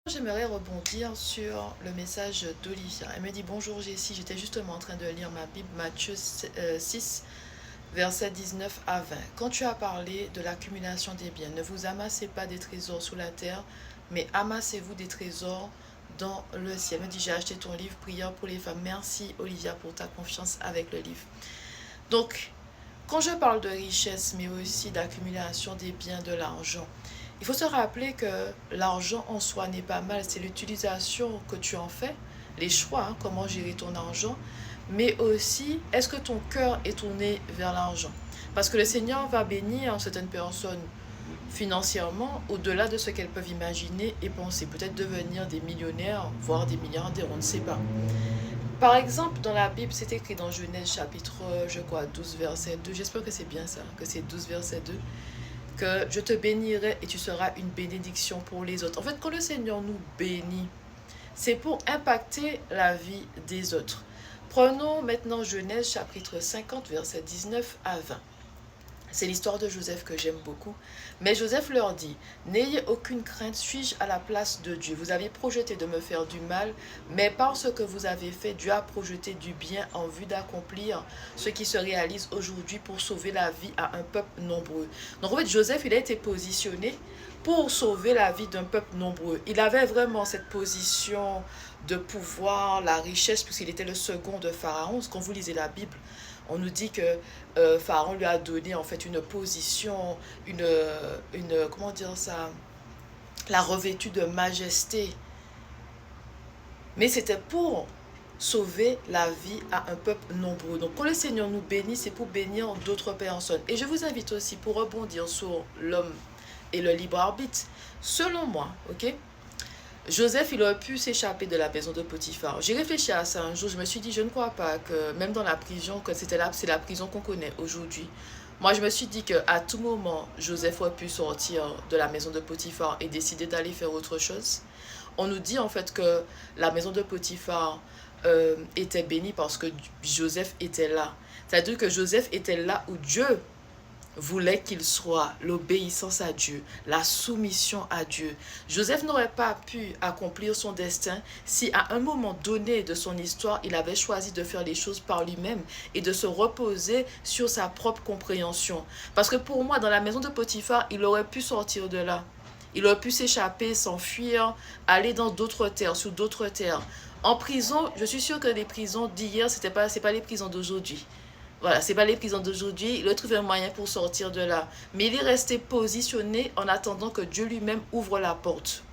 J'aimerais rebondir sur le message d'Olivia. Elle me dit: bonjour Jessie, j'étais justement en train de lire ma Bible, Matthieu 6, versets 19 à 20. Quand tu as parlé de l'accumulation des biens, ne vous amassez pas des trésors sous la terre, mais amassez-vous des trésors dans le ciel. Elle me dit: j'ai acheté ton livre, Prière pour les femmes. Merci Olivia pour ta confiance avec le livre. Donc, quand je parle de richesse, mais aussi d'accumulation des biens, de l'argent, il faut se rappeler que l'argent en soi n'est pas mal, c'est l'utilisation que tu en fais, les choix, hein, comment gérer ton argent, mais aussi, est-ce que ton cœur est tourné vers l'argent? Parce que le Seigneur va bénir certaines personnes financièrement au-delà de ce qu'elles peuvent imaginer et penser, peut-être devenir des millionnaires, voire des milliardaires, on ne sait pas. Par exemple, dans la Bible, c'est écrit dans Genèse chapitre, je crois, 12, verset 2, j'espère que c'est bien ça, que c'est 12, verset 2, que je te bénirai et tu seras une bénédiction pour les autres. En fait, quand le Seigneur nous bénit, c'est pour impacter la vie des autres. Prenons maintenant Genèse chapitre 50, verset 19 à 20. C'est l'histoire de Joseph que j'aime beaucoup. Mais Joseph leur dit: n'ayez aucune crainte, suis-je à la place de Dieu? Vous avez projeté de me faire du mal, mais par ce que vous avez fait, Dieu a projeté du bien en vue d'accomplir ce qui se réalise aujourd'hui pour sauver la vie à un peuple nombreux. Donc en fait, Joseph, il a été positionné pour sauver la vie d'un peuple nombreux. Il avait vraiment cette position de pouvoir, la richesse, puisqu'il était le second de Pharaon. Quand vous lisez la Bible, on nous dit que Pharaon lui a donné en fait une position, comment dire ça, l'a revêtu de majesté. Mais c'était pour sauver la vie à un peuple nombreux. Donc quand le Seigneur nous bénit, c'est pour bénir d'autres personnes. Et je vous invite aussi, pour rebondir sur l'homme et le libre arbitre, selon moi, ok, Joseph, il aurait pu s'échapper de la maison de Potiphar. J'ai réfléchi à ça un jour, je me suis dit, je ne crois pas que même dans la prison, que c'est la prison qu'on connaît aujourd'hui. Moi, je me suis dit qu'à tout moment, Joseph aurait pu sortir de la maison de Potiphar et décider d'aller faire autre chose. On nous dit en fait que la maison de Potiphar était bénie parce que Joseph était là. C'est-à-dire que Joseph était là où Dieu voulait qu'il soit, l'obéissance à Dieu, la soumission à Dieu. Joseph n'aurait pas pu accomplir son destin si à un moment donné de son histoire, il avait choisi de faire les choses par lui-même et de se reposer sur sa propre compréhension. Parce que pour moi, dans la maison de Potiphar, il aurait pu sortir de là. Il aurait pu s'échapper, s'enfuir, aller dans d'autres terres, sur d'autres terres. En prison, je suis sûre que les prisons d'hier, c'est pas les prisons d'aujourd'hui. Voilà, c'est pas les prisons d'aujourd'hui. Il a trouvé un moyen pour sortir de là. Mais il est resté positionné en attendant que Dieu lui-même ouvre la porte.